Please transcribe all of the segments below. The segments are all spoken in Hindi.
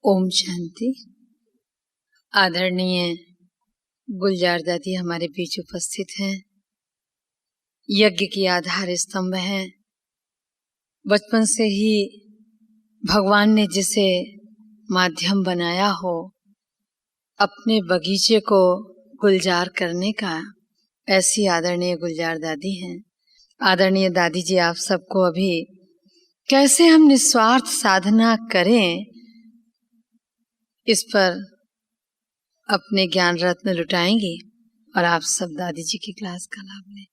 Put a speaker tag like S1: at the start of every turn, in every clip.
S1: ओम शांति। आदरणीय गुलजार दादी हमारे बीच उपस्थित हैं। यज्ञ की आधार स्तंभ हैं। बचपन से ही भगवान ने जिसे माध्यम बनाया हो अपने बगीचे को गुलजार करने का, ऐसी आदरणीय गुलजार दादी हैं। आदरणीय दादी जी, आप सबको अभी कैसे हम निस्वार्थ साधना करें, इस पर अपने ज्ञान रत्न लुटाएंगी और आप सब दादी जी की क्लास का लाभ लें।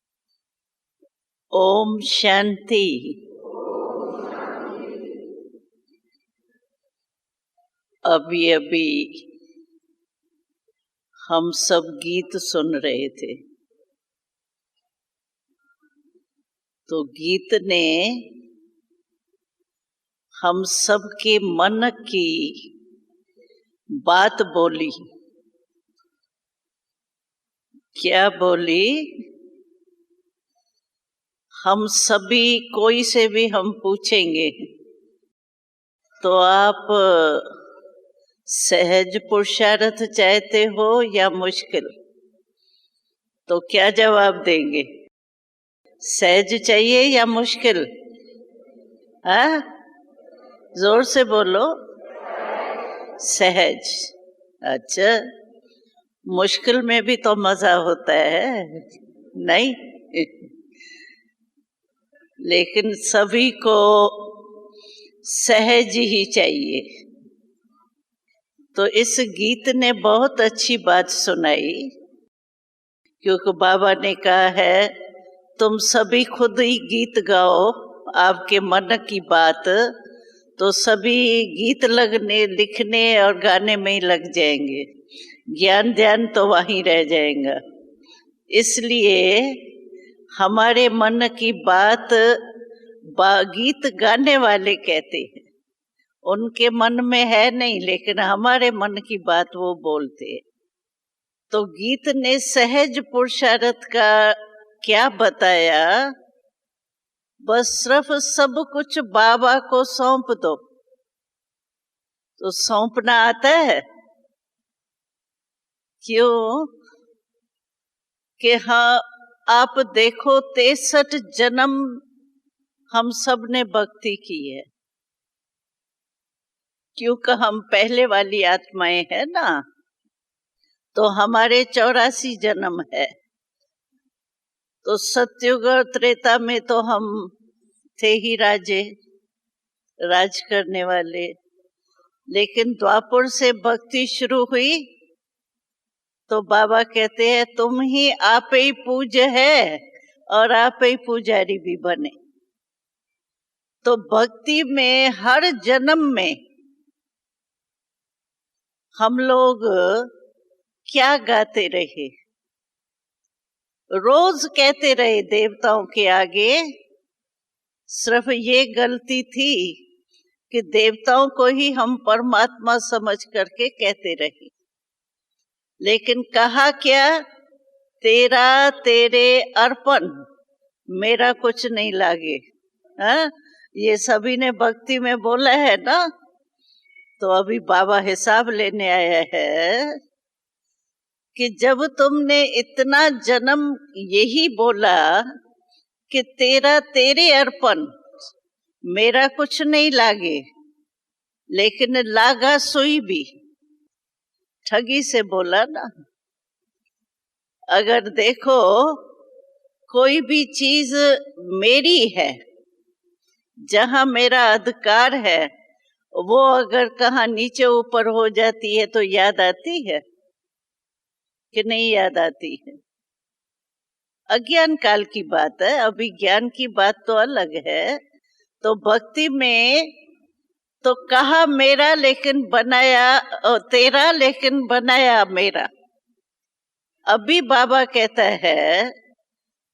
S2: ओम शांति। अभी अभी हम सब गीत सुन रहे थे, तो गीत ने हम सब के मन की बात बोली। क्या बोली? हम सभी कोई से भी हम पूछेंगे तो आप सहज पुरुषार्थ चाहते हो या मुश्किल, तो क्या जवाब देंगे? सहज चाहिए या मुश्किल? हाँ, जोर से बोलो। सहज। अच्छा, मुश्किल में भी तो मजा होता है, नहीं? लेकिन सभी को सहज ही चाहिए। तो इस गीत ने बहुत अच्छी बात सुनाई, क्योंकि बाबा ने कहा है तुम सभी खुद ही गीत गाओ आपके मन की बात, तो सभी गीत लिखने और गाने में ही लग जाएंगे, ज्ञान ध्यान तो वहीं रह जाएगा। इसलिए हमारे मन की बात गीत गाने वाले कहते हैं, उनके मन में है नहीं, लेकिन हमारे मन की बात वो बोलते हैं। तो गीत ने सहज पुरुषार्थ का क्या बताया? बस सिर्फ सब कुछ बाबा को सौंप दो। तो सौंपना आता है? क्यों? कि हाँ, आप देखो 63 जन्म हम सब ने भक्ति की है, क्योंकि हम पहले वाली आत्माएं हैं ना, तो हमारे 84 जन्म है। तो सतयुग और त्रेता में तो हम थे ही राज करने वाले, लेकिन द्वापर से भक्ति शुरू हुई तो बाबा कहते हैं तुम ही आप ही पूज्य है और आप ही पुजारी भी बने। तो भक्ति में हर जन्म में हम लोग क्या गाते रहे? रोज कहते रहे देवताओं के आगे। सिर्फ ये गलती थी कि देवताओं को ही हम परमात्मा समझ करके कहते रहे, लेकिन कहा क्या? तेरा तेरे अर्पण, मेरा कुछ नहीं लागे। हाँ, ये सभी ने भक्ति में बोला है ना। तो अभी बाबा हिसाब लेने आया है कि जब तुमने इतना जन्म यही बोला कि तेरा तेरे अर्पण, मेरा कुछ नहीं लागे, लेकिन लागा सुई भी, ठगी से बोला ना। अगर देखो कोई भी चीज मेरी है, जहां मेरा अधिकार है, वो अगर कहाँ नीचे ऊपर हो जाती है तो याद आती है कि नहीं याद आती है? अज्ञान काल की बात है, अभी ज्ञान की बात तो अलग है। तो भक्ति में तो कहा मेरा लेकिन बनाया तेरा, लेकिन बनाया मेरा। अभी बाबा कहता है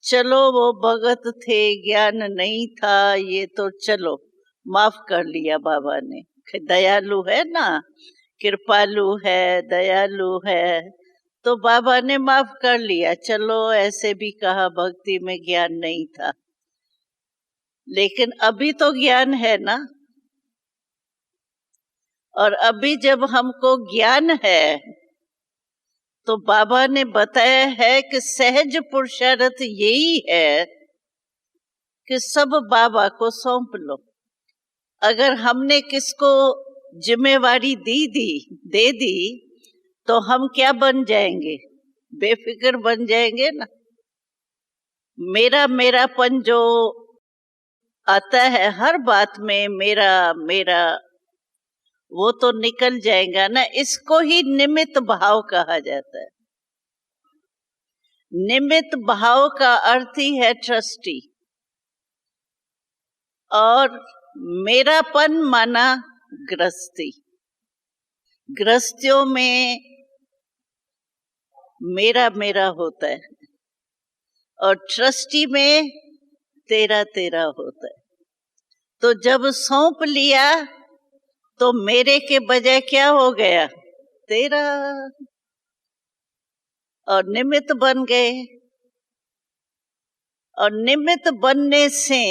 S2: चलो वो भगत थे, ज्ञान नहीं था, ये तो चलो माफ कर लिया बाबा ने। दयालु है ना, कृपालु है, दयालु है, तो बाबा ने माफ कर लिया। चलो ऐसे भी कहा भक्ति में ज्ञान नहीं था, लेकिन अभी तो ज्ञान है ना। और अभी जब हमको ज्ञान है तो बाबा ने बताया है कि सहज पुरुषार्थ यही है कि सब बाबा को सौंप लो। अगर हमने किसको जिम्मेवारी दे दी तो हम क्या बन जाएंगे? बेफिक्र बन जाएंगे ना। मेरापन जो आता है हर बात में, मेरा मेरा, वो तो निकल जाएगा ना। इसको ही निमित्त भाव कहा जाता है। निमित्त भाव का अर्थ ही है ट्रस्टी। और मेरापन माना गृहस्थी। गृहस्थियों में मेरा होता है और ट्रस्टी में तेरा होता है। तो जब सौंप लिया तो मेरे के बजाय क्या हो गया? तेरा। और निमित्त बन गए। और निमित्त बनने से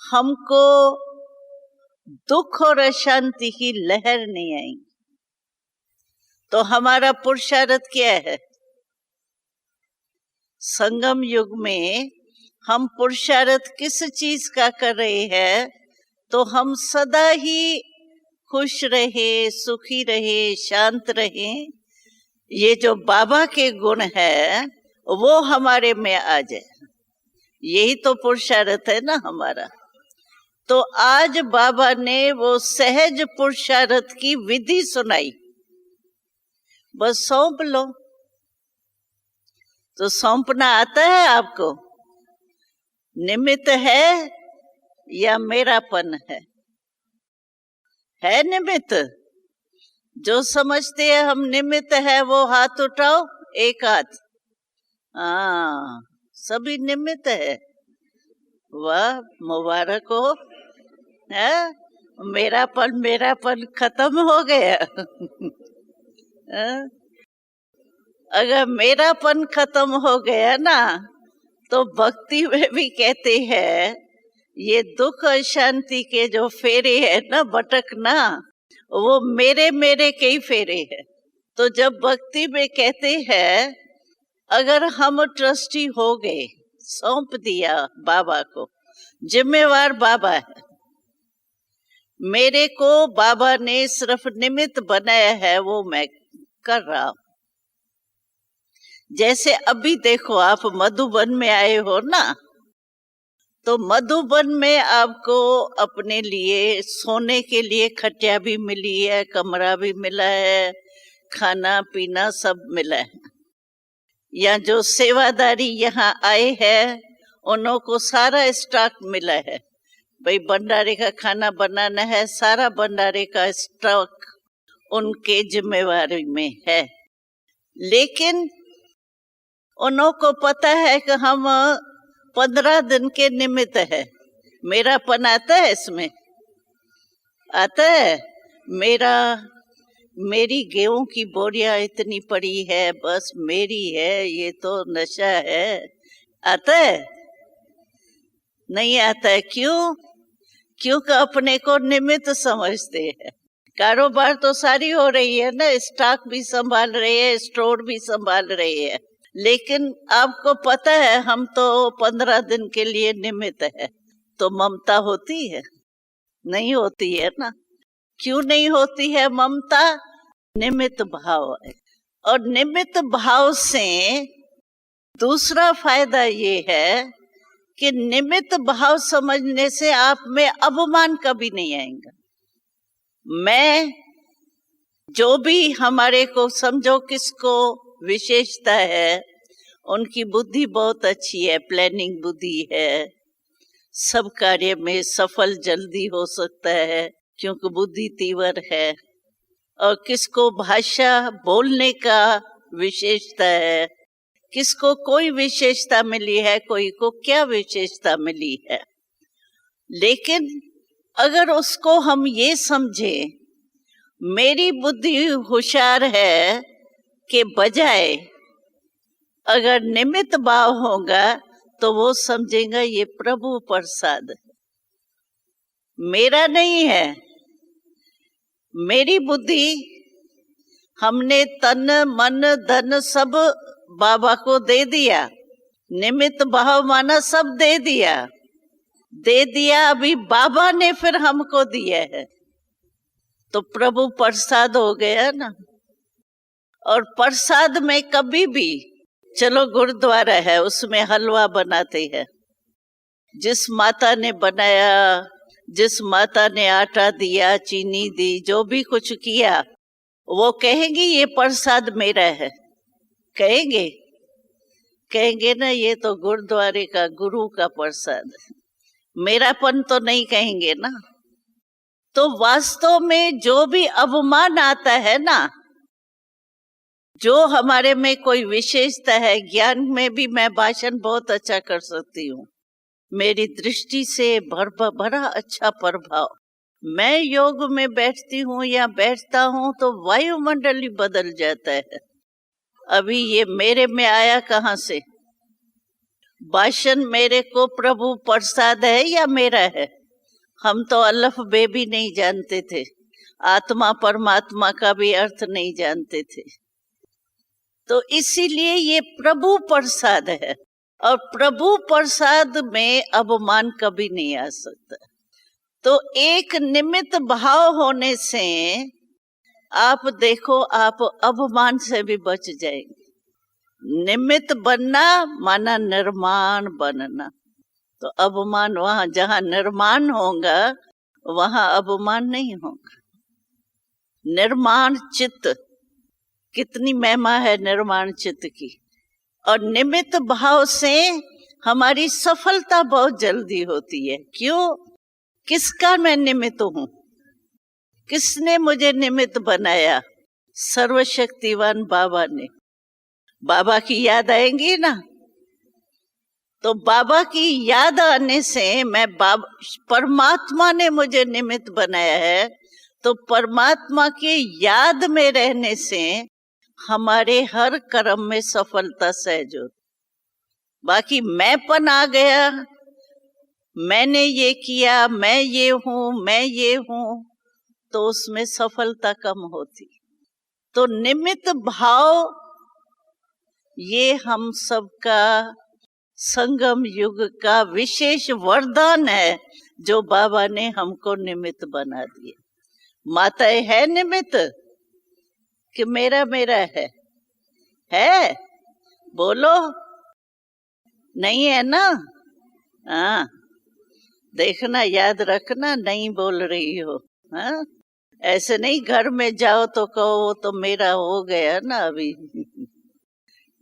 S2: हमको दुख और अशांति की लहर नहीं आएगी। तो हमारा पुरुषार्थ क्या है? संगम युग में हम पुरुषार्थ किस चीज का कर रहे हैं? तो हम सदा ही खुश रहे, सुखी रहे, शांत रहे। ये जो बाबा के गुण है वो हमारे में आ जाए, यही तो पुरुषार्थ है ना हमारा। तो आज बाबा ने वो सहज पुरुषार्थ की विधि सुनाई। बस सौंप लो। तो सौंपना आता है आपको? निमित्त है या मेरापन है? है निमित्त? जो समझते हैं हम निमित्त है वो हाथ उठाओ, एक हाथ। हाँ, सभी निमित्त है। वाह, मुबारक हो। है? मेरापन खत्म हो गया। अगर मेरापन खत्म हो गया ना तो भक्ति में भी कहते हैं ये दुख और शांति के जो फेरे है ना, भटकना, वो मेरे के ही फेरे है। तो जब भक्ति में कहते हैं अगर हम ट्रस्टी हो गए, सौंप दिया बाबा को, जिम्मेवार बाबा है, मेरे को बाबा ने सिर्फ निमित्त बनाया है, वो मैं कर रहा हूं। जैसे अभी देखो आप मधुबन में आए हो ना, तो मधुबन में आपको अपने लिए सोने के लिए खटिया भी मिली है, कमरा भी मिला है, खाना पीना सब मिला है। या जो सेवादारी यहाँ आए हैं उन्हों को सारा स्टॉक मिला है। भाई भंडारे का खाना बनाना है, सारा भंडारे का स्टॉक उनके जिम्मेवारी में है। लेकिन उन्हों को पता है कि हम 15 दिन के निमित्त है। मेरापन आता है इसमें? आता है? मेरी गेहूं की बोरियां इतनी पड़ी है, बस मेरी है, ये तो नशा है। आता है? नहीं आता है। क्यों? क्योंकि अपने को निमित्त समझते हैं। कारोबार तो सारी हो रही है ना, स्टॉक भी संभाल रहे हैं, स्टोर भी संभाल रहे हैं, लेकिन आपको पता है हम तो 15 दिन के लिए निमित्त है। तो ममता होती है? नहीं होती है ना। क्यों नहीं होती है ममता? निमित्त भाव है। और निमित्त भाव से दूसरा फायदा ये है कि निमित्त भाव समझने से आप में अभिमान कभी नहीं आएगा। मैं जो भी हमारे को समझो किसको विशेषता है, उनकी बुद्धि बहुत अच्छी है, प्लानिंग बुद्धि है, सब कार्य में सफल जल्दी हो सकता है क्योंकि बुद्धि तीव्र है। और किसको भाषा बोलने का विशेषता है, किसको कोई विशेषता मिली है, कोई को क्या विशेषता मिली है। लेकिन अगर उसको हम ये समझे मेरी बुद्धि होशियार है के बजाय अगर निमित्त भाव होगा तो वो समझेगा ये प्रभु प्रसाद है, मेरा नहीं है, मेरी बुद्धि, हमने तन मन धन सब बाबा को दे दिया, निमित्त भाव माना सब दे दिया। अभी बाबा ने फिर हमको दिया है, तो प्रभु प्रसाद हो गया ना। और प्रसाद में कभी भी, चलो गुरुद्वारा है, उसमें हलवा बनाते हैं, जिस माता ने बनाया, जिस माता ने आटा दिया, चीनी दी, जो भी कुछ किया, वो कहेंगी ये प्रसाद मेरा है, कहेंगे ना, ये तो गुरुद्वारे का गुरु का प्रसाद है, मेरापन तो नहीं कहेंगे ना। तो वास्तव में जो भी अवमान आता है ना, जो हमारे में कोई विशेषता है, ज्ञान में भी मैं भाषण बहुत अच्छा कर सकती हूँ, मेरी दृष्टि से बड़ा अच्छा प्रभाव, मैं योग में बैठती हूँ या बैठता हूँ तो वायुमंडल ही बदल जाता है। अभी ये मेरे में आया कहाँ से? भाषण मेरे को प्रभु प्रसाद है या मेरा है? हम तो अल्फ बे भी नहीं जानते थे, आत्मा परमात्मा का भी अर्थ नहीं जानते थे। तो इसीलिए ये प्रभु प्रसाद है, और प्रभु प्रसाद में अवमान कभी नहीं आ सकता। तो एक निमित्त भाव होने से आप देखो, आप अवमान से भी बच जाएंगे। निमित्त बनना माना निर्माण बनना। तो अवमान, वहां जहां निर्माण होगा वहां अवमान नहीं होगा। निर्माण चित्त, कितनी महिमा है निर्माण चित्त की। और निमित्त भाव से हमारी सफलता बहुत जल्दी होती है। क्यों? किसका मैं निमित्त हूं? किसने मुझे निमित्त बनाया? सर्वशक्तिवान बाबा ने। बाबा की याद आएंगी ना, तो बाबा की याद आने से मैं परमात्मा ने मुझे निमित्त बनाया है, तो परमात्मा के याद में रहने से हमारे हर कर्म में सफलता सहज होती। बाकी मैंपन आ गया, मैंने ये किया, मैं ये हूं, तो उसमें सफलता कम होती। तो निमित्त भाव ये हम सबका संगम युग का विशेष वरदान है, जो बाबा ने हमको निमित्त बना दिया। माता है निमित्त कि मेरा है? बोलो, नहीं है ना? हाँ, देखना, याद रखना, नहीं बोल रही हो। हाँ, ऐसे नहीं घर में जाओ तो कहो तो मेरा हो गया ना अभी।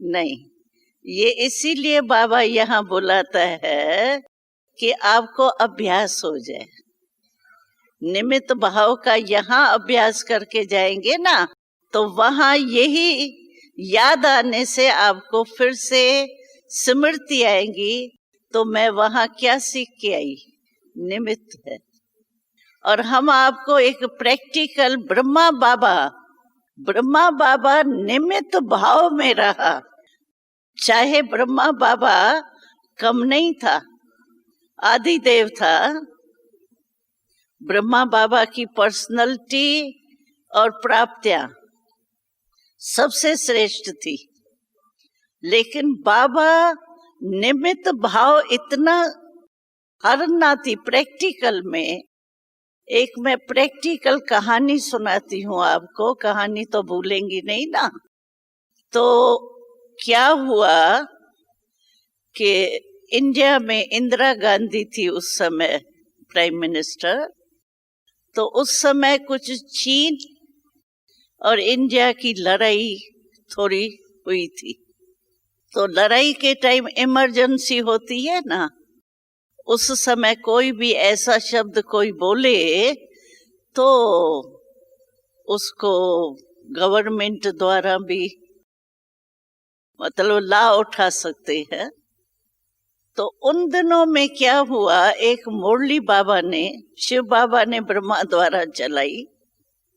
S2: नहीं, ये इसीलिए बाबा यहाँ बुलाता है कि आपको अभ्यास हो जाए। निमित्त भाव का यहाँ अभ्यास करके जाएंगे ना, तो वहां यही याद आने से आपको फिर से स्मृति आएंगी। तो मैं वहां क्या सीख के आई? निमित्त है। और हम आपको एक प्रैक्टिकल ब्रह्मा बाबा निमित्त भाव में रहा। चाहे ब्रह्मा बाबा कम नहीं था, आदिदेव था। ब्रह्मा बाबा की पर्सनैलिटी और प्राप्तियां सबसे श्रेष्ठ थी, लेकिन बाबा निमित्त भाव इतना हरना थी प्रैक्टिकल में। एक मैं प्रैक्टिकल कहानी सुनाती हूँ आपको, कहानी तो भूलेंगी नहीं ना। तो क्या हुआ कि इंडिया में इंदिरा गांधी थी उस समय प्राइम मिनिस्टर। तो उस समय कुछ चीन और इंडिया की लड़ाई थोड़ी हुई थी। तो लड़ाई के टाइम इमरजेंसी होती है ना, उस समय कोई भी ऐसा शब्द कोई बोले तो उसको गवर्नमेंट द्वारा भी मतलब ला उठा सकते हैं। तो उन दिनों में क्या हुआ, एक मुरली बाबा ने, शिव बाबा ने ब्रह्मा द्वारा चलाई।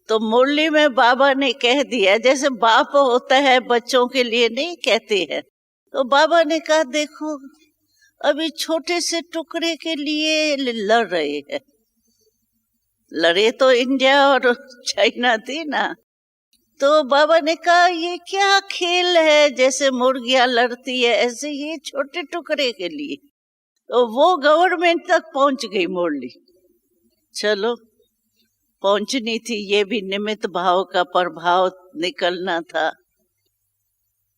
S2: तो मुरली में बाबा ने कह दिया, जैसे बाप होता है बच्चों के लिए नहीं कहते हैं, तो बाबा ने कहा देखो अभी छोटे से टुकड़े के लिए लड़ रहे हैं, लड़े तो इंडिया और चाइना थी ना। तो बाबा ने कहा ये क्या खेल है, जैसे मुर्गियां लड़ती है ऐसे ये छोटे टुकड़े के लिए। तो वो गवर्नमेंट तक पहुंच गई मुरली। चलो पहुंचनी थी, ये भी निमित्त भाव का प्रभाव निकलना था।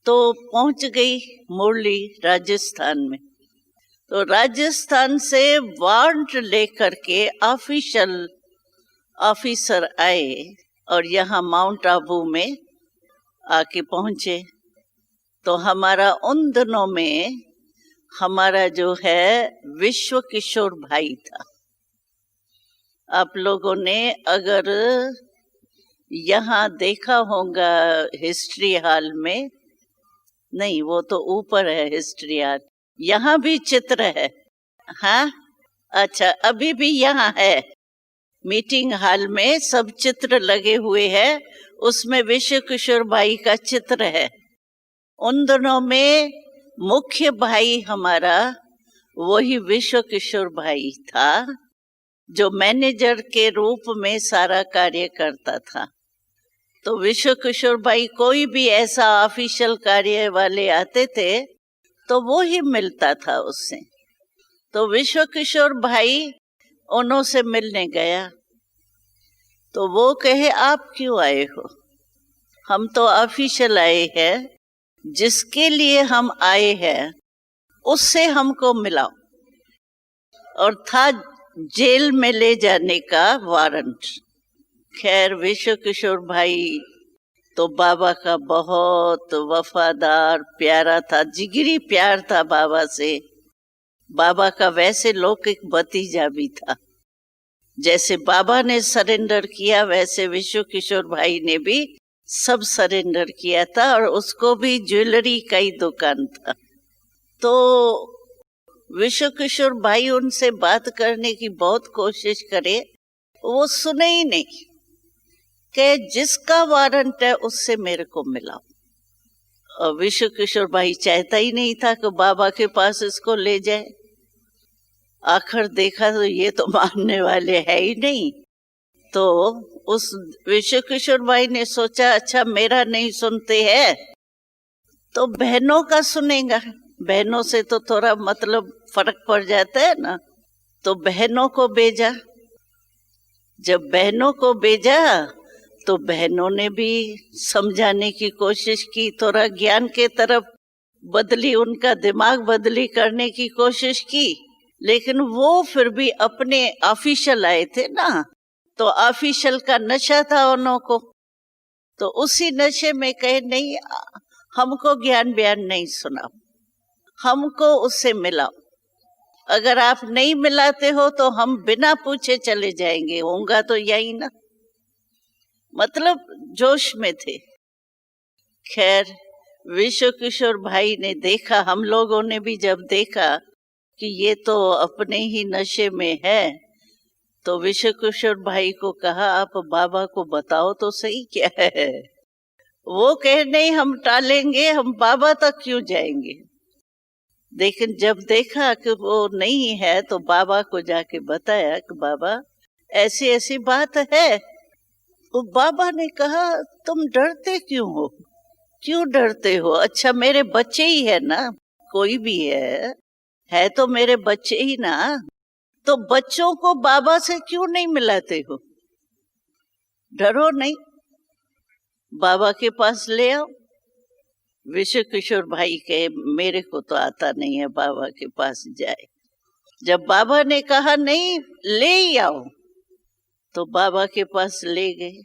S2: तो पहुंच गई मुरली राजस्थान में। तो राजस्थान से वारंट लेकर के ऑफिसर आए और यहाँ माउंट आबू में आके पहुंचे। तो हमारा उन दिनों में हमारा जो है विश्व किशोर भाई था। आप लोगों ने अगर यहाँ देखा होगा हिस्ट्री हॉल में, नहीं वो तो ऊपर है हिस्ट्री हॉल, यहाँ भी चित्र है। हाँ अच्छा, अभी भी यहाँ है मीटिंग हॉल में सब चित्र लगे हुए हैं, उसमें विश्व किशोर भाई का चित्र है। उन दिनों में मुख्य भाई हमारा वही विश्व किशोर भाई था, जो मैनेजर के रूप में सारा कार्य करता था। तो विश्व किशोर भाई कोई भी ऐसा ऑफिशियल कार्य वाले आते थे तो वो ही मिलता था उससे। तो विश्व किशोर भाई उन्हों से मिलने गया। तो वो कहे आप क्यों आए हो? हम तो ऑफिशियल आए हैं, जिसके लिए हम आए हैं उससे हमको मिलाओ। और था जेल में ले जाने का वारंट। खैर विश्व किशोर भाई तो बाबा का बहुत वफादार प्यारा था, जिगरी प्यार था बाबा से। बाबा का वैसे लौकिक भतीजा भी था। जैसे बाबा ने सरेंडर किया वैसे विश्व किशोर भाई ने भी सब सरेंडर किया था, और उसको भी ज्वेलरी का ही दुकान था। तो विश्व किशोर भाई उनसे बात करने की बहुत कोशिश करे, वो सुने ही नहीं कि जिसका वारंट है उससे मेरे को मिलाओ। और विश्व किशोर भाई चाहता ही नहीं था कि बाबा के पास इसको ले जाए। आखिर देखा तो ये तो मानने वाले है ही नहीं। तो उस विश्व किशोर भाई ने सोचा अच्छा मेरा नहीं सुनते हैं तो बहनों का सुनेगा, बहनों से तो थोड़ा मतलब फर्क पड़ जाता है ना। तो बहनों को भेजा। जब बहनों को भेजा तो बहनों ने भी समझाने की कोशिश की, थोड़ा ज्ञान के तरफ बदली, उनका दिमाग बदली करने की कोशिश की। लेकिन वो फिर भी अपने ऑफिशियल आए थे ना, तो ऑफिशियल का नशा था उन्हों को। तो उसी नशे में कहे नहीं, हमको ज्ञान बयान नहीं सुनाओ, हमको उससे मिलाओ। अगर आप नहीं मिलाते हो तो हम बिना पूछे चले जाएंगे, होगा तो यही ना। मतलब जोश में थे। खैर विश्व किशोर भाई ने देखा, हम लोगों ने भी जब देखा कि ये तो अपने ही नशे में है, तो विश्व किशोर भाई को कहा आप बाबा को बताओ तो सही क्या है। वो कहे नहीं हम टालेंगे, हम बाबा तक क्यों जाएंगे। लेकिन जब देखा कि वो नहीं है तो बाबा को जाके बताया कि बाबा ऐसी ऐसी बात है। तो बाबा ने कहा तुम डरते क्यों हो, क्यों डरते हो? अच्छा मेरे बच्चे ही है ना, कोई भी है तो मेरे बच्चे ही ना, तो बच्चों को बाबा से क्यों नहीं मिलाते हो? डरो नहीं, बाबा के पास ले आओ। विश्व किशोर भाई कहे मेरे को तो आता नहीं है बाबा के पास जाए। जब बाबा ने कहा नहीं ले ही आओ, तो बाबा के पास ले गए।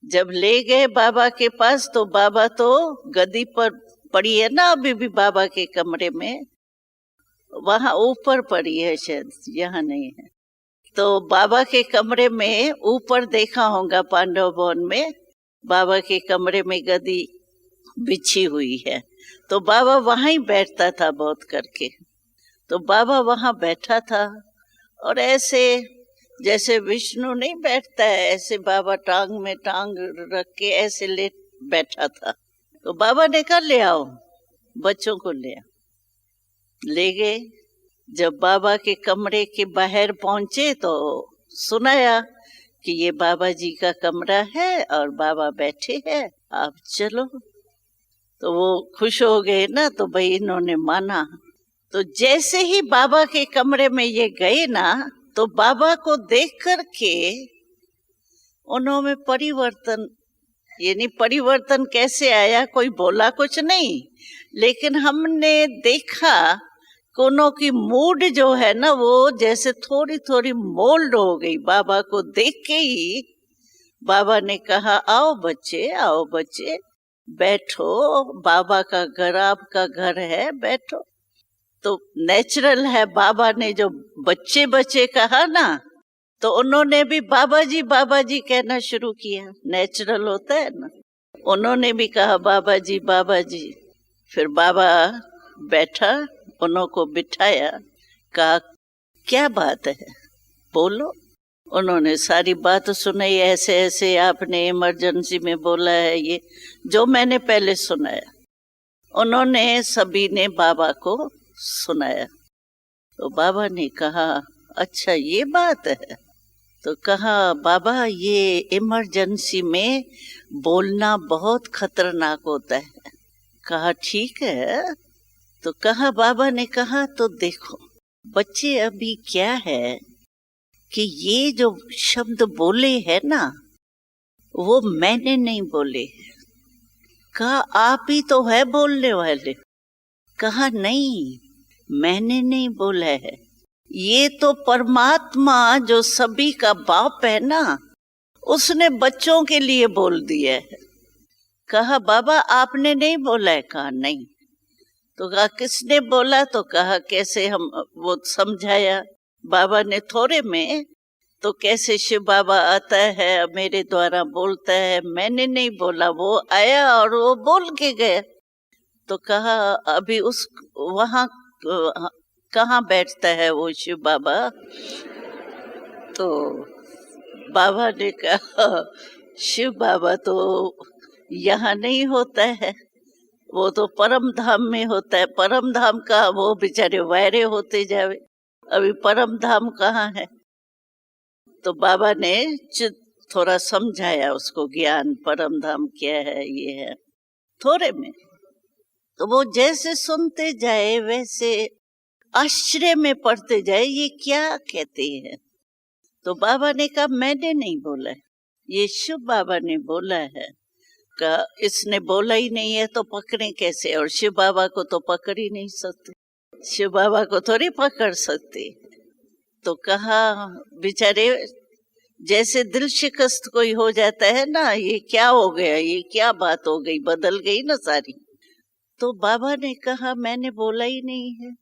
S2: जब ले गए बाबा के पास तो बाबा तो गद्दी पर पड़ी है ना, अभी भी बाबा के कमरे में, वहां ऊपर पड़ी है शायद, यहाँ नहीं है। तो बाबा के कमरे में ऊपर देखा होगा पांडव भवन में, बाबा के कमरे में गद्दी बिछी हुई है। तो बाबा वहां ही बैठता था बहुत करके। तो बाबा वहां बैठा था और ऐसे जैसे विष्णु नहीं बैठता है ऐसे बाबा टांग में टांग रख के ऐसे लेट बैठा था। तो बाबा ने कहा ले आओ, बच्चों को ले आओ। ले गए। जब बाबा के कमरे के बाहर पहुंचे तो सुनाया कि ये बाबा जी का कमरा है और बाबा बैठे हैं, आप चलो। तो वो खुश हो गए ना, तो भाई इन्होंने माना। तो जैसे ही बाबा के कमरे में ये गए ना, तो बाबा को देख करके उन्होंने परिवर्तन, यानी परिवर्तन कैसे आया, कोई बोला कुछ नहीं, लेकिन हमने देखा कोनो की मूड जो है ना, वो जैसे थोड़ी थोड़ी मोल्ड हो गई। बाबा को देख के ही बाबा ने कहा, आओ बच्चे, आओ बच्चे, बैठो, बाबा का घर आपका घर है, बैठो। तो नेचुरल है, बाबा ने जो बच्चे बच्चे कहा ना, तो उन्होंने भी बाबा जी कहना शुरू किया। नेचुरल होता है ना, उन्होंने भी कहा बाबा जी, बाबा जी। फिर बाबा बैठा, उनको बिठाया, कहा क्या बात है, बोलो। उन्होंने सारी बात सुनाई, ऐसे ऐसे आपने इमरजेंसी में बोला है, ये जो मैंने पहले सुनाया। उन्होंने सभी ने बाबा को सुनाया। तो बाबा ने कहा, अच्छा ये बात है। तो कहा, बाबा ये इमरजेंसी में बोलना बहुत खतरनाक होता है। कहा ठीक है। तो कहा, बाबा ने कहा, तो देखो बच्चे, अभी क्या है कि ये जो शब्द बोले है ना, वो मैंने नहीं बोले। कहा आप ही तो है बोलने वाले। कहा नहीं, मैंने नहीं बोला है, ये तो परमात्मा जो सभी का बाप है ना, उसने बच्चों के लिए बोल दिया है। कहा बाबा आपने नहीं बोला है। कहा नहीं। तो कहा किसने बोला। तो कहा कैसे, हम वो समझाया बाबा ने थोड़े में। तो कैसे शिव बाबा आता है, मेरे द्वारा बोलता है, मैंने नहीं बोला, वो आया और वो बोल के गया। तो कहा अभी उस वहाँ कहाँ बैठता है वो शिव बाबा। तो बाबा ने कहा शिव बाबा तो यहाँ नहीं होता है, वो तो परम धाम में होता है। परम धाम का वो बेचारे वायरे होते जावे, अभी परम धाम कहाँ है। तो बाबा ने थोड़ा समझाया उसको, ज्ञान परम धाम क्या है, ये है थोड़े में। तो वो जैसे सुनते जाए वैसे आश्चर्य में पड़ते जाए, ये क्या कहते हैं। तो बाबा ने कहा मैंने नहीं बोला है, ये शिव बाबा ने बोला है। का इसने बोला ही नहीं है तो पकड़े कैसे, और शिव बाबा को तो पकड़ ही नहीं सकते, शिव बाबा को थोड़ी पकड़ सकते। तो कहा बेचारे जैसे दिल शिकस्त कोई हो जाता है ना, ये क्या हो गया, ये क्या बात हो गई, बदल गई ना सारी। तो बाबा ने कहा मैंने बोला ही नहीं है।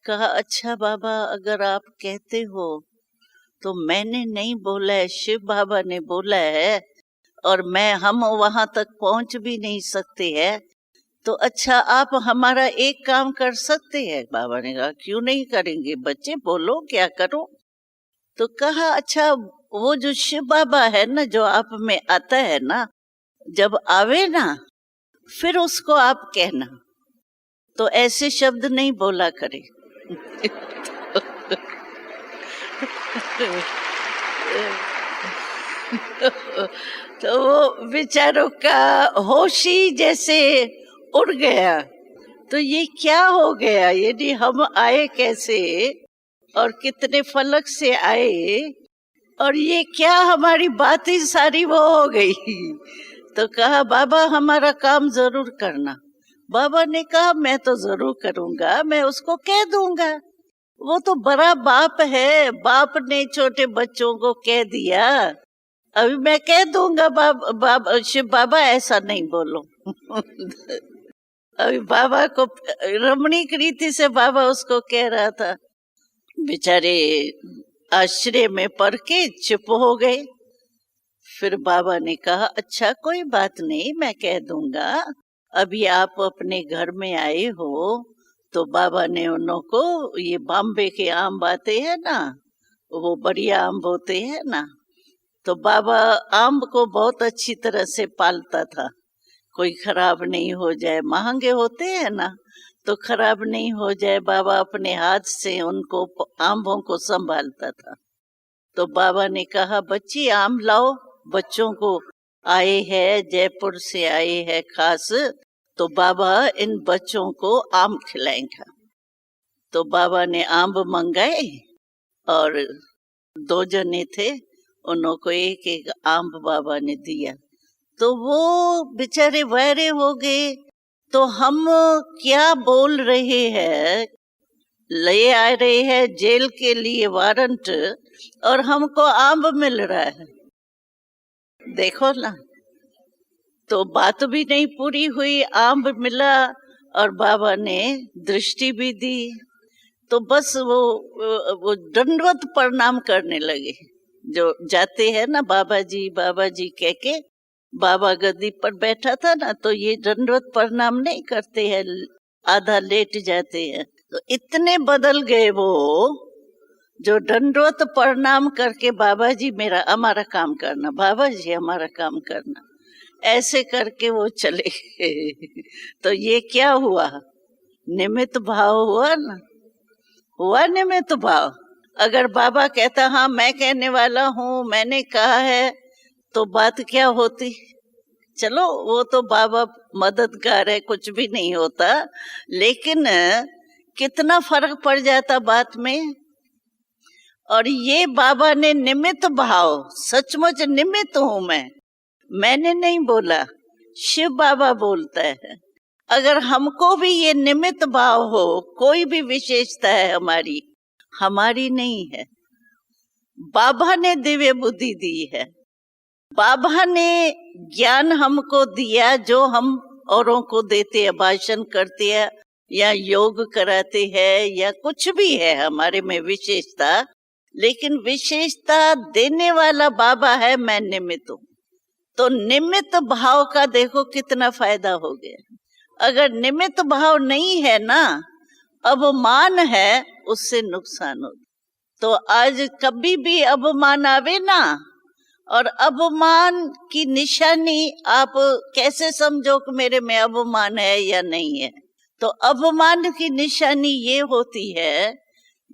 S2: कहा अच्छा बाबा, अगर आप कहते हो तो मैंने नहीं बोला है, शिव बाबा ने बोला है, और हम वहां तक पहुंच भी नहीं सकते हैं। तो अच्छा आप हमारा एक काम कर सकते हैं। बाबा ने कहा क्यों नहीं करेंगे बच्चे, बोलो क्या करो। तो कहा अच्छा वो जो शिव बाबा है ना, जो आप में आता है ना, जब आवे ना फिर उसको आप कहना, तो ऐसे शब्द नहीं बोला करे। तो वो बेचारों का होश ही जैसे उड़ गया। तो ये क्या हो गया, यदि हम आए कैसे और कितने फलक से आए, और ये क्या हमारी बातें सारी वो हो गई। तो कहा बाबा हमारा काम जरूर करना। बाबा ने कहा मैं तो जरूर करूंगा, मैं उसको कह दूंगा, वो तो बड़ा बाप है, बाप ने छोटे बच्चों को कह दिया, अभी मैं कह दूंगा शिव बाबा ऐसा नहीं बोलो। अभी बाबा को रमणीक रीति से बाबा उसको कह रहा था, बेचारे आश्चर्य में पड़ के चुप हो गए। फिर बाबा ने कहा अच्छा कोई बात नहीं, मैं कह दूंगा, अभी आप अपने घर में आए हो। तो बाबा ने उनको ये बॉम्बे के आम आते हैं ना, वो बढ़िया आम होते हैं ना, तो बाबा आम को बहुत अच्छी तरह से पालता था, कोई खराब नहीं हो जाए, महंगे होते हैं ना तो खराब नहीं हो जाए, बाबा अपने हाथ से उनको आंबों को संभालता था। तो बाबा ने कहा बच्ची आम लाओ, बच्चों को आए हैं, जयपुर से आए हैं खास, तो बाबा इन बच्चों को आम खिलाएंगे। तो बाबा ने आम मंगाए और 2 जने थे, उनको एक एक आम बाबा ने दिया। तो वो बेचारे वायरे हो गए। तो हम क्या बोल रहे हैं, ले आ रहे हैं जेल के लिए वारंट, और हमको आम मिल रहा है। देखो ना, तो बात भी नहीं पूरी हुई, आम मिला और बाबा ने दृष्टि भी दी। तो बस वो दंडवत प्रणाम करने लगे। जो जाते हैं ना बाबा जी कह के, बाबा गद्दी पर बैठा था ना, तो ये दंडवत प्रणाम नहीं करते हैं, आधा लेट जाते हैं। तो इतने बदल गए वो, जो दंडवत प्रणाम करके बाबा जी हमारा काम करना, बाबा जी हमारा काम करना, ऐसे करके वो चले गए। तो ये क्या हुआ, निमित्त भाव हुआ ना, हुआ निमित्त भाव। अगर बाबा कहता हाँ मैं कहने वाला हूँ, मैंने कहा है, तो बात क्या होती। चलो वो तो बाबा मददगार है, कुछ भी नहीं होता, लेकिन कितना फर्क पड़ जाता बात में। और ये बाबा ने निमित्त भाव, सचमुच निमित्त हूं मैंने नहीं बोला, शिव बाबा बोलता है। अगर हमको भी ये निमित्त भाव हो, कोई भी विशेषता है हमारी नहीं है, बाबा ने दिव्य बुद्धि दी है, बाबा ने ज्ञान हमको दिया, जो हम औरों को देते हैं, भाषण करते हैं या योग कराते हैं या कुछ भी है हमारे में विशेषता, लेकिन विशेषता देने वाला बाबा है, मैं निमित्त हूं। तो निमित्त भाव का देखो कितना फायदा हो गया। अगर निमित्त भाव नहीं है ना, अवमान है, उससे नुकसान होता। तो आज कभी भी अवमान आवे ना, और अवमान की निशानी आप कैसे समझो कि मेरे में अवमान है या नहीं है। तो अवमान की निशानी ये होती है,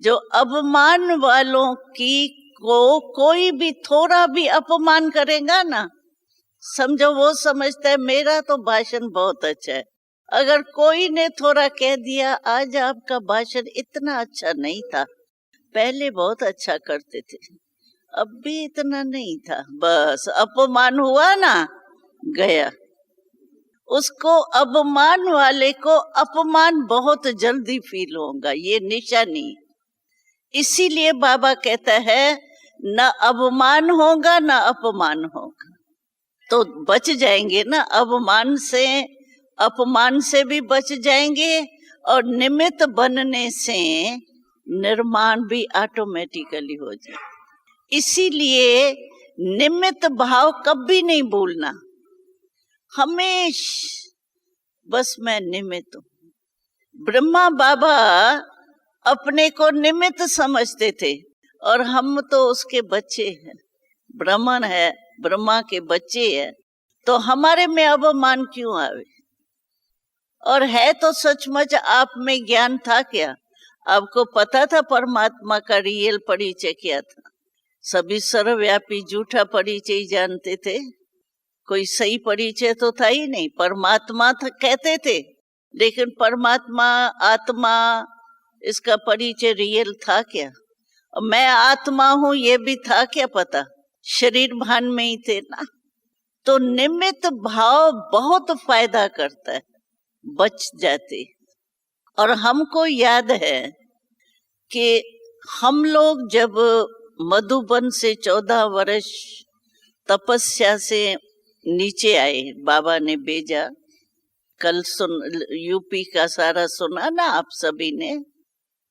S2: जो अवमान वालों की को कोई भी थोड़ा भी अपमान करेगा ना, समझो वो समझता है मेरा तो भाषण बहुत अच्छा है। अगर कोई ने थोड़ा कह दिया आज आपका भाषण इतना अच्छा नहीं था, पहले बहुत अच्छा करते थे, अब भी इतना नहीं था, बस अपमान हुआ ना, गया। उसको अपमान वाले को अपमान बहुत जल्दी फील होगा, ये निशानी। इसीलिए बाबा कहता है न अवमान होगा न अपमान होगा, तो बच जाएंगे ना, अवमान से अपमान से भी बच जाएंगे, और निमित्त बनने से निर्माण भी ऑटोमेटिकली हो जाए। इसीलिए निमित्त भाव कभी नहीं भूलना, हमेशा बस मैं निमित्त हूं। ब्रह्मा बाबा अपने को निमित्त समझते थे, और हम तो उसके बच्चे हैं, ब्राह्मण है, ब्रह्मा के बच्चे हैं, तो हमारे में अवमान क्यों आवे। और है तो सचमुच आप में ज्ञान था क्या, आपको पता था परमात्मा का रियल परिचय क्या था। सभी सर्वव्यापी झूठा परिचय जानते थे, कोई सही परिचय तो था ही नहीं। परमात्मा था कहते थे, लेकिन परमात्मा आत्मा इसका परिचय रियल था क्या। मैं आत्मा हूं ये भी था क्या पता, शरीर भान में ही थे ना। तो निमित्त भाव बहुत फायदा करता है, बच जाते। और हमको याद है कि हम लोग जब मधुबन से 14 वर्ष तपस्या से नीचे आए, बाबा ने भेजा, कल यूपी का सारा सुना ना आप सभी ने।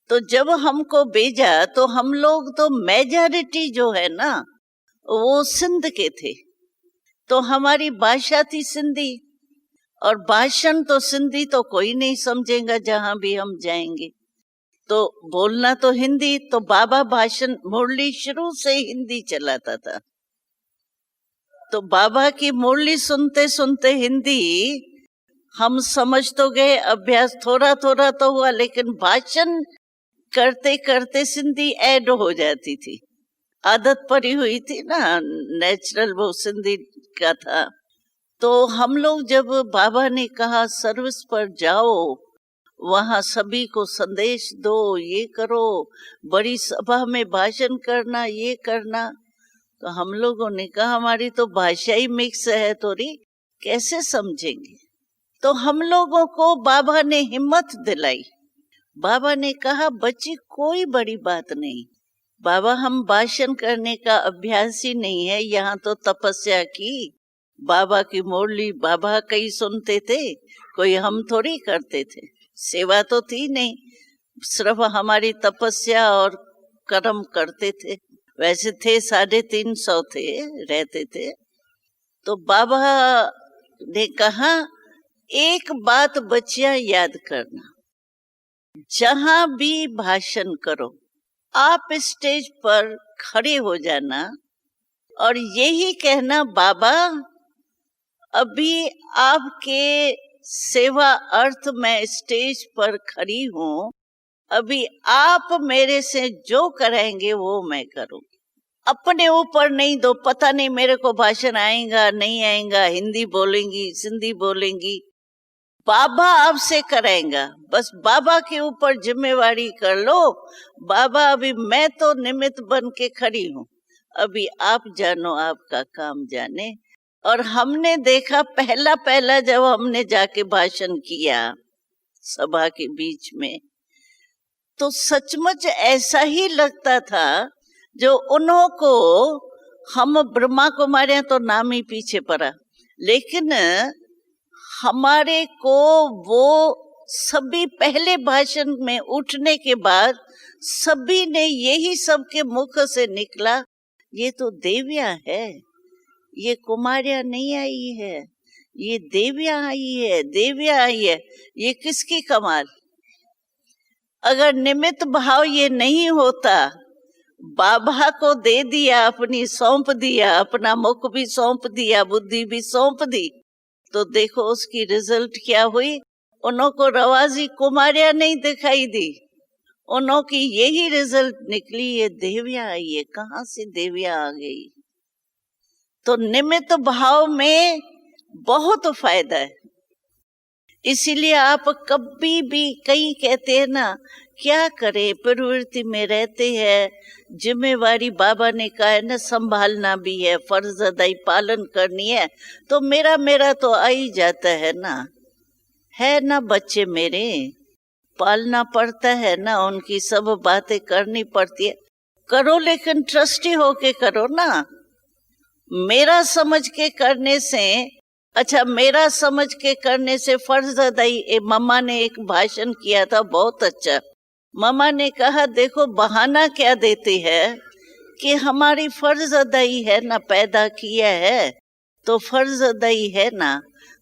S2: तो जब हमको भेजा तो हम लोग तो मेजॉरिटी जो है ना वो सिंध के थे, तो हमारी भाषा थी सिंधी, और भाषण तो सिंधी तो कोई नहीं समझेगा जहां भी हम जाएंगे, तो बोलना तो हिंदी। तो बाबा भाषण मुरली शुरू से हिंदी चलाता था, तो बाबा की मुरली सुनते सुनते हिंदी हम समझ तो गए, अभ्यास थोड़ा थोड़ा तो हुआ, लेकिन भाषण करते करते सिंधी ऐड हो जाती थी। आदत पड़ी हुई थी ना, नेचुरल वो सिंधी का था। तो हम लोग जब बाबा ने कहा सर्विस पर जाओ, वहां सभी को संदेश दो, ये करो, बड़ी सभा में भाषण करना, ये करना, तो हम लोगों ने कहा हमारी तो भाषा ही मिक्स है थोड़ी, कैसे समझेंगे। तो हम लोगों को बाबा ने हिम्मत दिलाई। बाबा ने कहा बच्ची कोई बड़ी बात नहीं, बाबा हम भाषण करने का अभ्यास ही नहीं है, यहाँ तो तपस्या की, बाबा की मुरली बाबा कई सुनते थे, कोई हम थोड़ी करते थे, सेवा तो थी नहीं, सिर्फ हमारी तपस्या और कर्म करते थे। वैसे थे 350 थे, रहते थे। तो बाबा ने कहा एक बात बच्चियां याद करना, जहां भी भाषण करो आप स्टेज पर खड़े हो जाना और यही कहना बाबा अभी आपके सेवा अर्थ मैं स्टेज पर खड़ी हूँ, अभी आप मेरे से जो कराएंगे वो मैं करूँगी। अपने ऊपर नहीं दो, पता नहीं मेरे को भाषण आएगा नहीं आएगा, हिंदी बोलेंगी सिंधी बोलेंगी, बाबा आपसे कराएगा, बस बाबा के ऊपर जिम्मेवारी कर लो। बाबा अभी मैं तो निमित्त बन के खड़ी हूँ, अभी आप जानो आपका काम जाने। और हमने देखा पहला जब हमने जाके भाषण किया सभा के बीच में, तो सचमुच ऐसा ही लगता था जो उन्हों को, हम ब्रह्मा कुमारियां तो नाम ही पीछे पड़ा, लेकिन हमारे को वो सभी पहले भाषण में उठने के बाद सभी ने यही सबके मुख से निकला, ये तो देवियां है, ये कुमारियां नहीं आई है, ये देवियां आई है, देवियां आई है, ये किसकी कमाल। अगर निमित्त भाव ये नहीं होता, बाबा को दे दिया, अपनी सौंप दिया, अपना मुख भी सौंप दिया, बुद्धि भी सौंप दी, तो देखो उसकी रिजल्ट क्या हुई। उन्हों को रवाजी कुमारियां नहीं दिखाई दी, उन्हों की यही रिजल्ट निकली, ये देवियां आई है, कहाँ से देवियां आ गई। तो निमित्त भाव में बहुत फायदा है। इसीलिए आप कभी भी, कई कहते हैं ना क्या करें, प्रवृत्ति में रहते हैं, जिम्मेवारी बाबा ने कहा है ना संभालना भी है, फर्ज अदाई पालन करनी है, तो मेरा तो आ ही जाता है ना बच्चे मेरे, पालना पड़ता है ना, उनकी सब बातें करनी पड़ती है, करो लेकिन ट्रस्टी होके करो ना। मेरा समझ के करने से, अच्छा मेरा समझ के करने से फर्ज अदाई, मम्मा ने एक भाषण किया था बहुत अच्छा, मम्मा ने कहा देखो बहाना क्या देती है कि हमारी फर्ज अदाई है ना, पैदा किया है तो फर्ज अदाई है ना,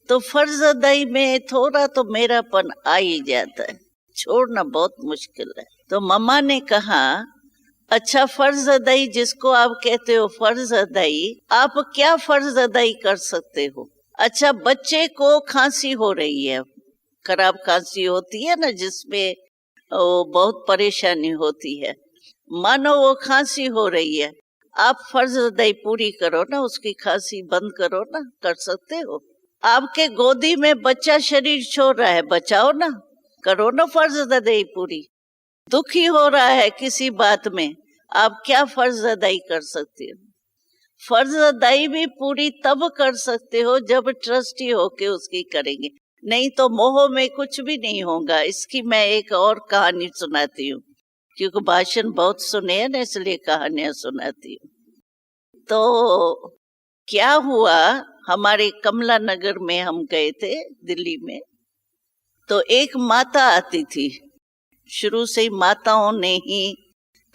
S2: तो फर्ज अदाई में थोड़ा तो मेरापन आ ही जाता है, छोड़ना बहुत मुश्किल है। तो मम्मा ने कहा अच्छा फर्ज अदाई जिसको आप कहते हो फर्ज अदाई, आप क्या फर्ज अदाई कर सकते हो। अच्छा बच्चे को खांसी हो रही है, खराब खांसी होती है ना, जिसमें वो बहुत परेशानी होती है, मानो वो खांसी हो रही है, आप फर्ज अदाई पूरी करो ना, उसकी खांसी बंद करो ना, कर सकते हो। आपके गोदी में बच्चा शरीर छोड़ रहा है, बचाओ ना, करो ना फर्ज अदाई पूरी। दुखी हो रहा है किसी बात में, आप क्या फर्ज अदाई कर सकते हो। फर्ज अदाई भी पूरी तब कर सकते हो जब ट्रस्टी होके उसकी करेंगे, नहीं तो मोह में कुछ भी नहीं होगा। इसकी मैं एक और कहानी सुनाती हूँ, क्योंकि भाषण बहुत सुने हैं ना, इसलिए कहानियां सुनाती हूँ। तो क्या हुआ, हमारे कमला नगर में हम गए थे दिल्ली में, तो एक माता आती थी, शुरू से ही माताओं ने ही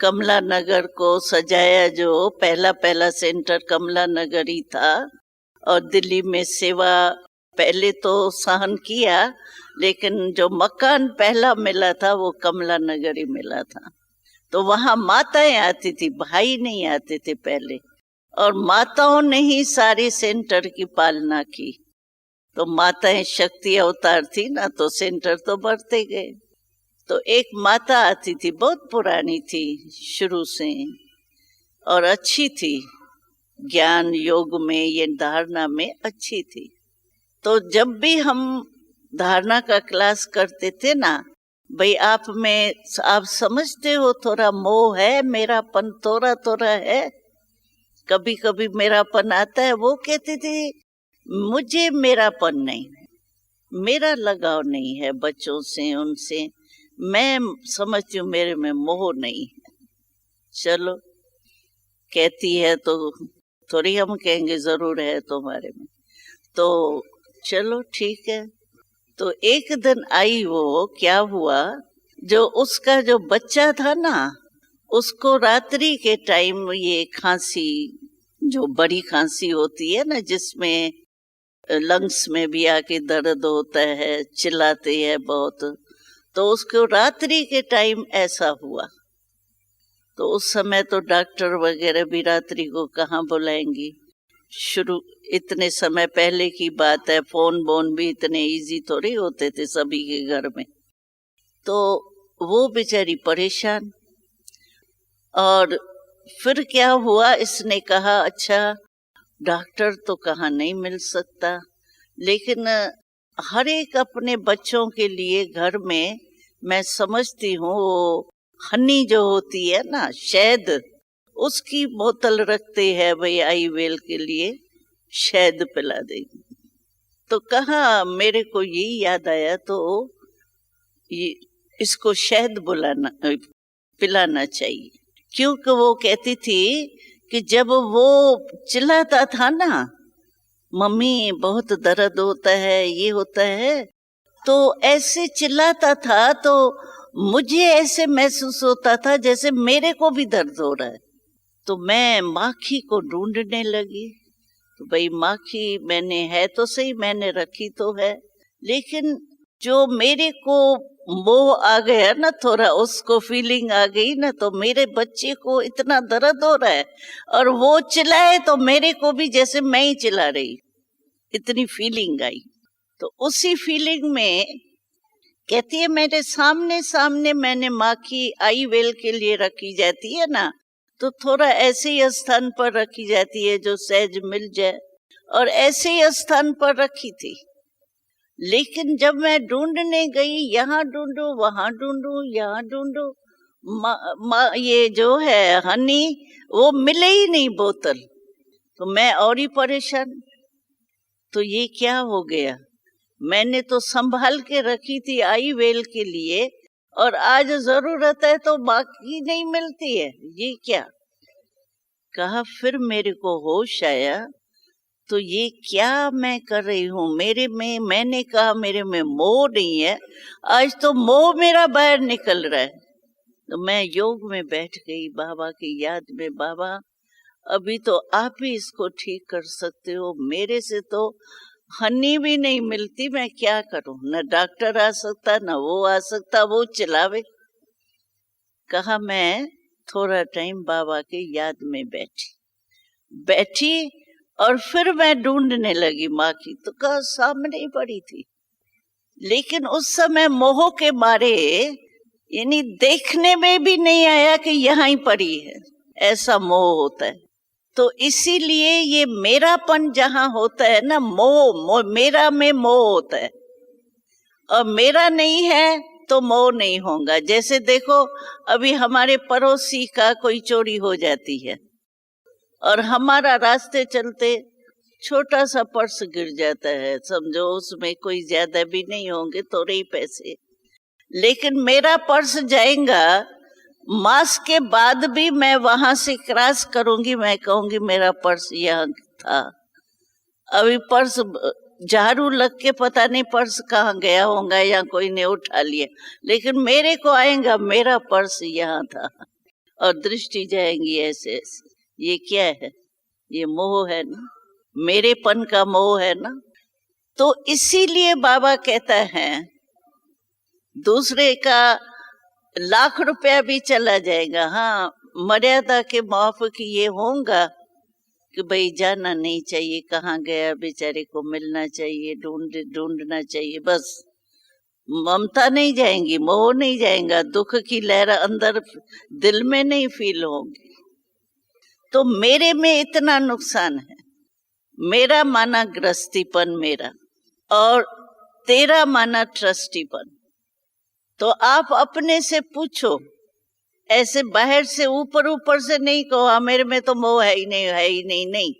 S2: कमला नगर को सजाया, जो पहला सेंटर कमला नगर ही था, और दिल्ली में सेवा पहले तो सहन किया, लेकिन जो मकान पहला मिला था वो कमला नगर ही मिला था। तो वहां माताएं आती थी, भाई नहीं आते थे पहले, और माताओं ने ही सारे सेंटर की पालना की। तो माताएं शक्ति अवतार थी ना, तो सेंटर तो बढ़ते गए। तो एक माता आती थी, बहुत पुरानी थी शुरू से, और अच्छी थी, ज्ञान योग में ये धारणा में अच्छी थी। तो जब भी हम धारणा का क्लास करते थे ना, भाई आप समझते हो थोड़ा मोह है, मेरापन थोड़ा थोड़ा है, कभी कभी मेरापन आता है। वो कहती थी मुझे मेरापन नहीं है, मेरा लगाव नहीं है बच्चों से, उनसे मैं समझती हूँ मेरे में मोह नहीं है। चलो कहती है तो थोड़ी हम कहेंगे जरूर है तुम्हारे में, तो चलो ठीक है। तो एक दिन आई, वो क्या हुआ, जो उसका जो बच्चा था ना, उसको रात्रि के टाइम ये खांसी, जो बड़ी खांसी होती है ना, जिसमें लंग्स में भी आके दर्द होता है, चिल्लाते हैं बहुत, तो उसको रात्रि के टाइम ऐसा हुआ। तो उस समय तो डॉक्टर वगैरह भी रात्रि को कहाँ बुलाएंगी, शुरू इतने समय पहले की बात है, फोन बोन भी इतने इजी थोड़ी होते थे सभी के घर में। तो वो बेचारी परेशान। और फिर क्या हुआ, इसने कहा अच्छा डॉक्टर तो कहाँ नहीं मिल सकता, लेकिन हर एक अपने बच्चों के लिए घर में, मैं समझती हूँ वो हनी जो होती है ना, शहद, उसकी बोतल रखते हैं, भाई आई वेल के लिए शहद पिला देगी। तो कहा, मेरे को यही याद आया, तो ये इसको शहद पिलाना चाहिए, क्योंकि वो कहती थी कि जब वो चिल्लाता था ना, मम्मी बहुत दर्द होता है, ये होता है, तो ऐसे चिल्लाता था, तो मुझे ऐसे महसूस होता था जैसे मेरे को भी दर्द हो रहा है। तो मैं माखी को ढूंढने लगी। तो भाई माखी मैंने, है तो सही, मैंने रखी तो है, लेकिन जो मेरे को मोह आ गया ना, थोड़ा उसको फीलिंग आ गई ना, तो मेरे बच्चे को इतना दर्द हो रहा है और वो चिल्लाए तो मेरे को भी जैसे मैं ही चिल्ला रही, इतनी फीलिंग आई। तो उसी फीलिंग में कहती है, मेरे सामने सामने मैंने माखी आई वेल के लिए रखी जाती है ना, तो थोड़ा ऐसे ही स्थान पर रखी जाती है जो सहज मिल जाए, और ऐसे ही स्थान पर रखी थी। लेकिन जब मैं ढूंढने गई, यहाँ ढूंढू, वहां ढूंढू, यहाँ ढूंढू, ये जो है हनी, वो मिले ही नहीं बोतल। तो मैं और ही परेशान। तो ये क्या हो गया, मैंने तो संभाल के रखी थी आई वेल के लिए, और आज जरूरत है तो बाकी नहीं मिलती है, ये क्या। कहा, फिर मेरे को होश आया, तो ये क्या मैं कर रही हूँ, मेरे में, मैंने कहा मेरे में मोह नहीं है, आज तो मोह मेरा बाहर निकल रहा है। तो मैं योग में बैठ गई, बाबा की याद में, बाबा अभी तो आप ही इसको ठीक कर सकते हो, मेरे से तो हनी भी नहीं मिलती, मैं क्या करूं, न डॉक्टर आ सकता, न वो आ सकता, वो चिल्लावे। कहा, मैं थोड़ा टाइम बाबा के याद में बैठी और फिर मैं ढूंढने लगी माँ की, तो कहा सामने ही पड़ी थी। लेकिन उस समय मोह के मारे, यानी देखने में भी नहीं आया कि यहाँ ही पड़ी है, ऐसा मोह होता है। तो इसीलिए ये मेरापन जहां होता है ना, मोह मेरा में मोह होता है, और मेरा नहीं है तो मोह नहीं होगा। जैसे देखो, अभी हमारे पड़ोसी का कोई चोरी हो जाती है और हमारा रास्ते चलते छोटा सा पर्स गिर जाता है, समझो उसमें कोई ज्यादा भी नहीं होंगे, थोड़े ही पैसे, लेकिन मेरा पर्स जाएगा, मास के बाद भी मैं वहां से क्रॉस करूंगी, मैं कहूंगी मेरा पर्स यहाँ था। अभी पर्स झाड़ू लग के पता नहीं पर्स कहाँ गया होगा या कोई ने उठा लिया, लेकिन मेरे को आएगा मेरा पर्स यहाँ था, और दृष्टि जाएंगी ऐसे ऐसे। ये क्या है, ये मोह है ना, मेरेपन का मोह है ना। तो इसीलिए बाबा कहता है, दूसरे का लाख रुपया भी चला जाएगा, हाँ मर्यादा के माफक ये होगा कि भाई जाना नहीं चाहिए, कहाँ गया बेचारे को मिलना चाहिए, ढूंढना चाहिए, बस ममता नहीं जाएंगी, मोह नहीं जाएगा, दुख की लहर अंदर दिल में नहीं फील होगी। तो मेरे में इतना नुकसान है, मेरा माना गृहस्थीपन मेरा और तेरा माना ट्रस्टीपन। तो आप अपने से पूछो, ऐसे बाहर से ऊपर ऊपर से नहीं कहो मेरे में तो मोह है ही नहीं, है ही नहीं। नहीं,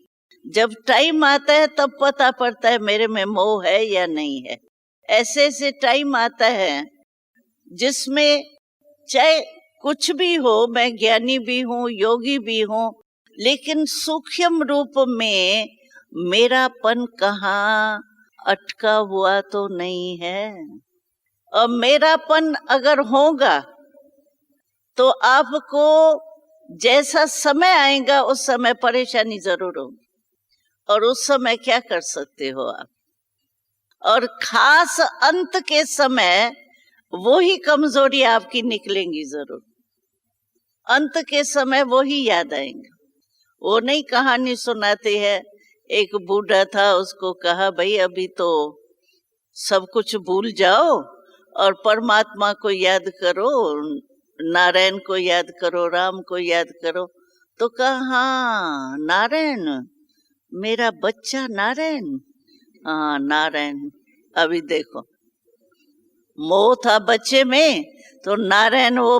S2: जब टाइम आता है तब पता पड़ता है मेरे में मोह है या नहीं है। ऐसे ऐसे टाइम आता है जिसमें चाहे कुछ भी हो, मैं ज्ञानी भी हूँ, योगी भी हूँ, लेकिन सूक्ष्म रूप में मेरापन कहाँ अटका हुआ तो नहीं है। और मेरापन अगर होगा तो आपको जैसा समय आएगा उस समय परेशानी जरूर होगी। और उस समय क्या कर सकते हो आप? और खास अंत के समय वो ही कमजोरी आपकी निकलेंगी जरूर। अंत के समय वो ही याद आएंगे। वो नहीं कहानी सुनाते हैं, एक बूढ़ा था, उसको कहा भाई अभी तो सब कुछ भूल जाओ और परमात्मा को याद करो, नारायण को याद करो, राम को याद करो। तो कहा हाँ नारायण, मेरा बच्चा नारायण, हाँ नारायण। अभी देखो मोह था बच्चे में तो नारायण वो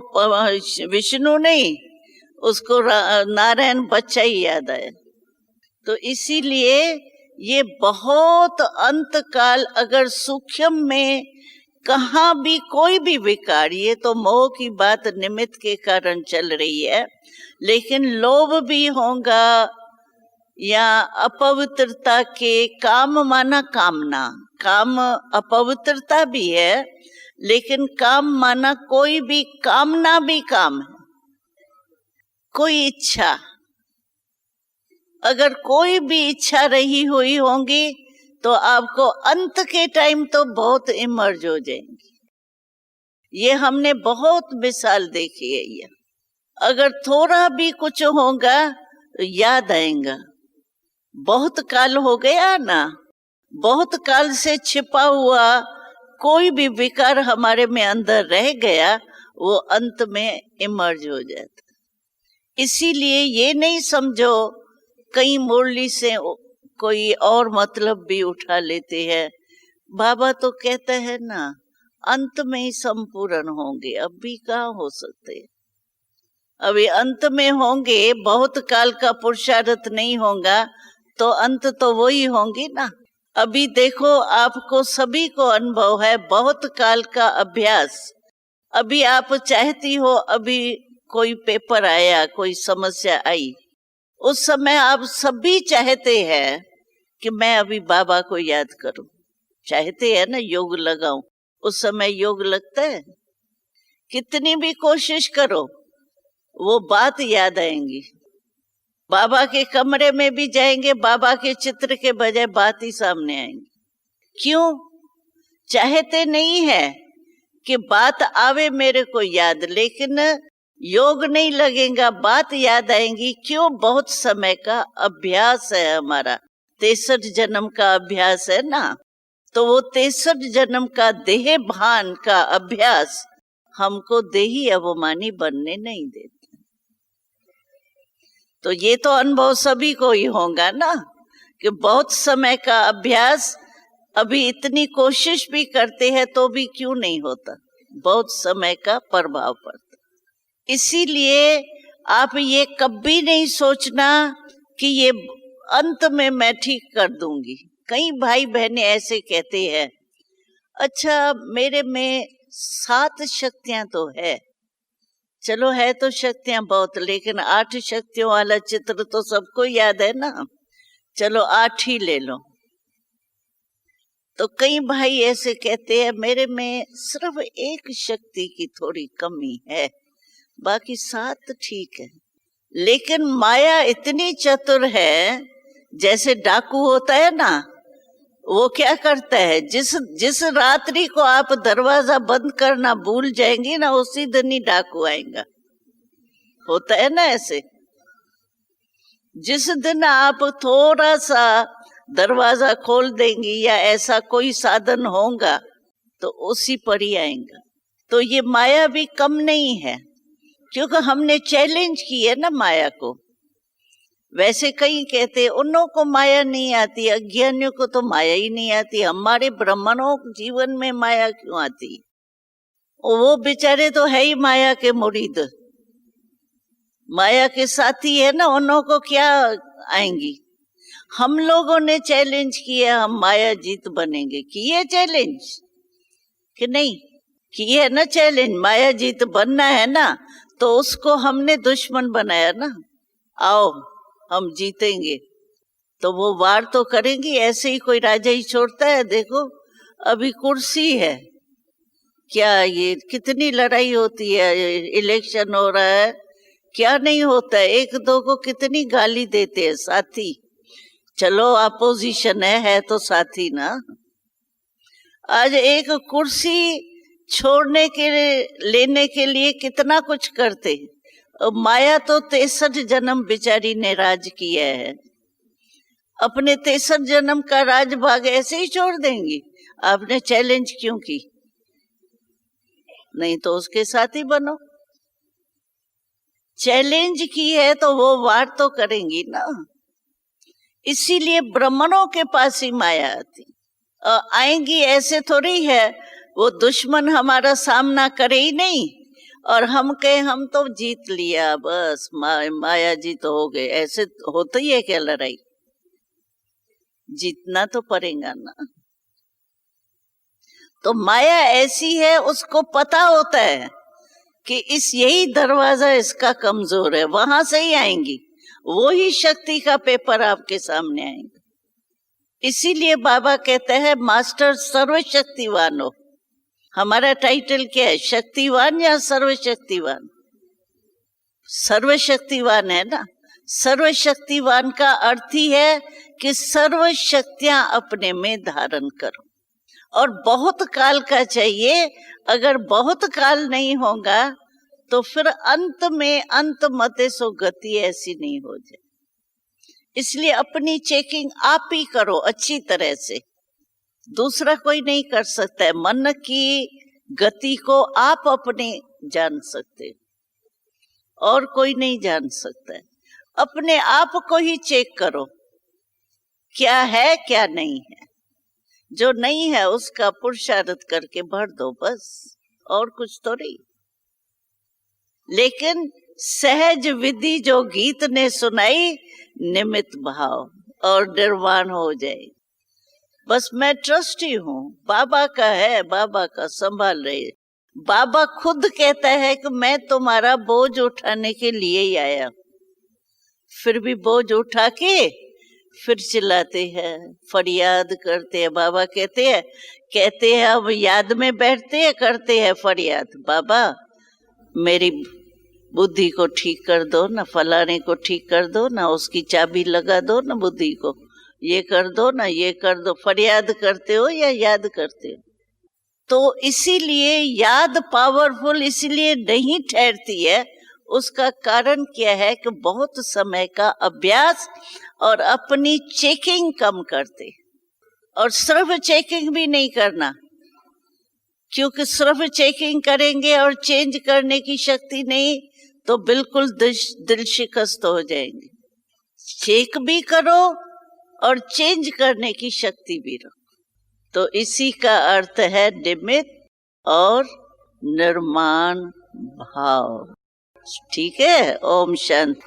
S2: विष्णु नहीं, उसको नारायण बच्चा ही याद आया। तो इसीलिए ये बहुत अंत काल, अगर सूक्ष्म में कहाँ भी कोई भी विकार, ये तो मोह की बात निमित्त के कारण चल रही है, लेकिन लोभ भी होगा या अपवित्रता के, काम माना कामना, काम अपवित्रता भी है, लेकिन काम माना कोई भी कामना भी काम है, कोई इच्छा। अगर कोई भी इच्छा रही हुई होंगी तो आपको अंत के टाइम तो बहुत इमर्ज हो जाएंगी। ये हमने बहुत मिसाल देखी है। ये अगर थोड़ा भी कुछ होगा तो याद आएगा, बहुत काल हो गया ना, बहुत काल से छिपा हुआ कोई भी विकार हमारे में अंदर रह गया, वो अंत में इमर्ज हो जाता। इसीलिए ये नहीं समझो कई मुरली से कोई और मतलब भी उठा लेते हैं। बाबा तो कहते हैं ना अंत में ही संपूर्ण होंगे, अभी कहाँ हो सकते। अभी अंत में होंगे, बहुत काल का पुरुषार्थ नहीं होगा तो अंत तो वही होंगी ना। अभी देखो आपको सभी को अनुभव है, बहुत काल का अभ्यास। अभी आप चाहती हो, अभी कोई पेपर आया, कोई समस्या आई, उस समय आप सभी चाहते हैं कि मैं अभी बाबा को याद करूं, चाहते हैं ना योग लगाऊं। उस समय योग लगता है? कितनी भी कोशिश करो वो बात याद आएंगी। बाबा के कमरे में भी जाएंगे, बाबा के चित्र के बजाय बात ही सामने आएंगी। क्यों? चाहते नहीं है कि बात आवे मेरे को याद, लेकिन योग नहीं लगेगा, बात याद आएंगी। क्यों? बहुत समय का अभ्यास है हमारा, 63 जन्म का अभ्यास है ना। तो वो 63 जन्म का देह भान का अभ्यास हमको देही अवमानी बनने नहीं देता। तो ये तो अनुभव सभी को ही होगा ना कि बहुत समय का अभ्यास, अभी इतनी कोशिश भी करते हैं तो भी क्यों नहीं होता, बहुत समय का प्रभाव पड़ता। इसीलिए आप ये कभी नहीं सोचना कि ये अंत में मैं ठीक कर दूंगी। कई भाई बहनें ऐसे कहते हैं, अच्छा मेरे में 7 शक्तियां तो है, चलो है तो शक्तियां बहुत, लेकिन 8 शक्तियों वाला चित्र तो सबको याद है ना, चलो 8 ही ले लो। तो कई भाई ऐसे कहते हैं मेरे में सिर्फ 1 शक्ति की थोड़ी कमी है, बाकी 7 ठीक है। लेकिन माया इतनी चतुर है, जैसे डाकू होता है ना, वो क्या करता है, जिस रात्रि को आप दरवाजा बंद करना भूल जाएंगे ना, उसी दिन ही डाकू आएगा। होता है ना ऐसे। जिस दिन आप थोड़ा सा दरवाजा खोल देंगी या ऐसा कोई साधन होगा तो उसी पर ही आएगा। तो ये माया भी कम नहीं है, क्योंकि हमने चैलेंज की है ना माया को। वैसे कई कहते उन्हों को माया नहीं आती, अज्ञानियों को तो माया ही नहीं आती, हमारे ब्राह्मणों जीवन में माया क्यों आती? वो बेचारे तो है ही माया के मुरीद, माया के साथी है ना, उन्हों को क्या आएंगी। हम लोगों ने चैलेंज किया हम माया जीत बनेंगे, किए चैलेंज कि नहीं? किए ना चैलेंज, माया जीत बनना है ना, तो उसको हमने दुश्मन बनाया ना, आओ हम जीतेंगे। तो वो वार तो करेंगी, ऐसे ही कोई राजा ही छोड़ता है? देखो अभी कुर्सी है, क्या ये कितनी लड़ाई होती है, इलेक्शन हो रहा है, क्या नहीं होता है, एक दो को कितनी गाली देते हैं साथी। चलो अपोजिशन है तो साथी ना। आज एक कुर्सी छोड़ने के लेने के लिए कितना कुछ करते। माया तो 63 जन्म बेचारी ने राज किया है, अपने 63 जन्म का राज भाग ऐसे ही छोड़ देंगी? आपने चैलेंज क्यों की? नहीं तो उसके साथ ही बनो। चैलेंज की है तो वो वार तो करेंगी ना। इसीलिए ब्राह्मणों के पास ही माया आती। आएंगी ऐसे थोड़ी है, वो दुश्मन हमारा सामना करे ही नहीं और हम कहे हम तो जीत लिया, बस माया जीत हो गए, ऐसे होती ही है क्या लड़ाई? जीतना तो पड़ेगा ना। तो माया ऐसी है, उसको पता होता है कि इस यही दरवाजा इसका कमजोर है, वहां से ही आएंगी, वो ही शक्ति का पेपर आपके सामने आएंगे। इसीलिए बाबा कहते हैं मास्टर सर्वशक्तिवान हो। हमारा टाइटल क्या है, शक्तिवान या सर्वशक्तिवान? सर्वशक्तिवान है ना। सर्वशक्तिवान का अर्थ ही है कि सर्व शक्तियां अपने में धारण करो, और बहुत काल का चाहिए। अगर बहुत काल नहीं होगा तो फिर अंत में अंत मते सो गति ऐसी नहीं हो जाए। इसलिए अपनी चेकिंग आप ही करो अच्छी तरह से, दूसरा कोई नहीं कर सकता है। मन की गति को आप अपने जान सकते, और कोई नहीं जान सकता है। अपने आप को ही चेक करो, क्या है क्या नहीं है। जो नहीं है उसका पुरुषार्थ करके भर दो बस, और कुछ तो नहीं। लेकिन सहज विधि जो गीत ने सुनाई, निमित्त भाव और निर्वाण हो जाए। बस मैं ट्रस्टी हूँ, बाबा का है, बाबा का संभाल रहे। बाबा खुद कहता है कि मैं तुम्हारा बोझ उठाने के लिए ही आया। फिर भी बोझ उठा के फिर चिल्लाते हैं, फरियाद करते हैं। बाबा कहते हैं अब याद में बैठते हैं, करते हैं फरियाद, बाबा मेरी बुद्धि को ठीक कर दो ना, फलाने को ठीक कर दो ना, उसकी चाबी लगा दो ना बुद्धि को, ये कर दो ना, ये कर दो। फरियाद करते हो या याद करते हो? तो इसीलिए याद पावरफुल इसलिए नहीं ठहरती है। उसका कारण क्या है कि बहुत समय का अभ्यास और अपनी चेकिंग कम करते, और सिर्फ चेकिंग भी नहीं करना, क्योंकि सिर्फ चेकिंग करेंगे और चेंज करने की शक्ति नहीं तो बिल्कुल दिल शिकस्त हो जाएंगे। चेक भी करो और चेंज करने की शक्ति भी रखो। तो इसी का अर्थ है निमित्त और निर्माण भाव। ठीक है, ओम शांति।